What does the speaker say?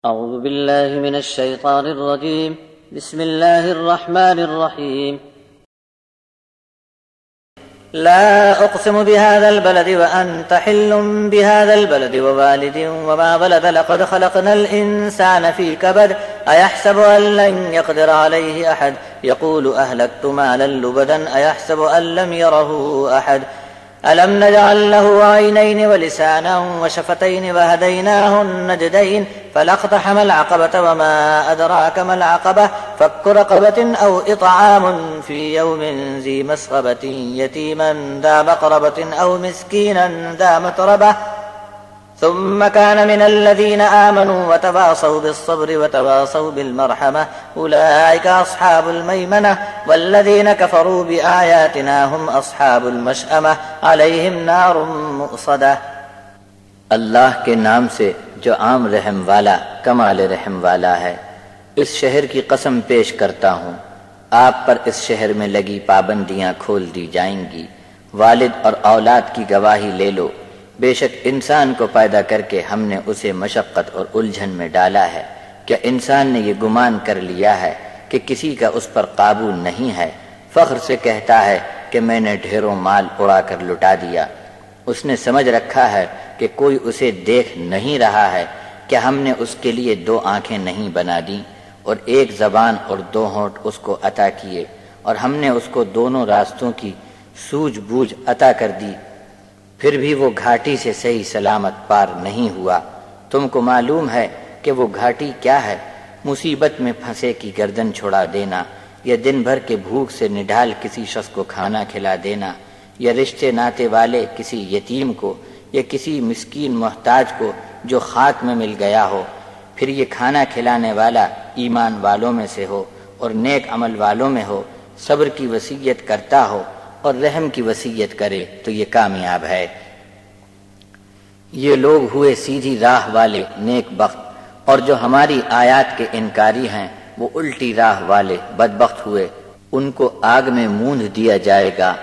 أعوذ بالله من الشيطان الرجيم. بسم الله الرحمن الرحيم. لا أقسم بهذا البلد وأنت حل بهذا البلد ووالد وما ولد لقد خلقنا الإنسان في كبد أيحسب أن لن يقدر عليه أحد يقول أهلكت مالا لبدا أيحسب أن لم يره أحد ألم نجعل له عينين ولسانا وشفتين وهديناه النجدين فلاقتحم العقبة وما أدراك ما العقبة فك رقبة أو إطعام في يوم ذي مسغبة يتيما ذا مقربة أو مسكينا ذا متربة ثم كان من الذين آمنوا وتواصوا بالصبر وتواصوا بالمرحمة أولئك أصحاب الميمنة والذين كفروا بآياتنا هم أصحاب المشأمة عليهم نار مؤصدة. اللہ کے نام سے جو عام رحم والا کمال رحم والا ہے. اس شہر کی قسم پیش کرتا ہوں، آپ پر اس شہر میں لگی پابندیاں کھول دی جائیں گی. والد اور اولاد کی گواہی لے لو، بے شک انسان کو پیدا کر کے ہم نے اسے مشقت اور الجھن میں ڈالا ہے. کیا انسان نے یہ گمان کر لیا ہے کہ کسی کا اس پر قابو نہیں ہے؟ فخر سے کہتا ہے کہ میں نے ڈھیروں مال اڑا کر لٹا دیا. اس نے سمجھ رکھا ہے کہ کوئی اسے دیکھ نہیں رہا ہے. کہ ہم نے اس کے لیے 2 آنکھیں نہیں بنا دیں اور 1 زبان اور 2 ہونٹ اس کو عطا کیے، اور ہم نے اس کو دونوں راستوں کی سوجھ بوجھ عطا کر دی، پھر بھی وہ گھاٹی سے صحیح سلامت پار نہیں ہوا. تم کو معلوم ہے کہ وہ گھاٹی کیا ہے؟ مصیبت میں پھنسے کی گردن چھڑا دینا، یا دن بھر کے بھوک سے نڈھال کسی شخص کو کھانا کھلا دینا، یا رشتے ناتے والے کسی یتیم کو یا کسی مسکین محتاج کو جو خاک میں مل گیا ہو. پھر یہ کھانا کھلانے والا ایمان والوں میں سے ہو اور نیک عمل والوں میں ہو، صبر کی وصیت کرتا ہو اور رحم کی وصیت کرے تو یہ کامیاب ہے. یہ لوگ ہوئے سیدھی راہ والے نیک بخت، اور جو ہماری آیات کے انکاری ہیں وہ الٹی راہ والے بدبخت ہوئے. ان کو آگ میں موند دیا جائے گا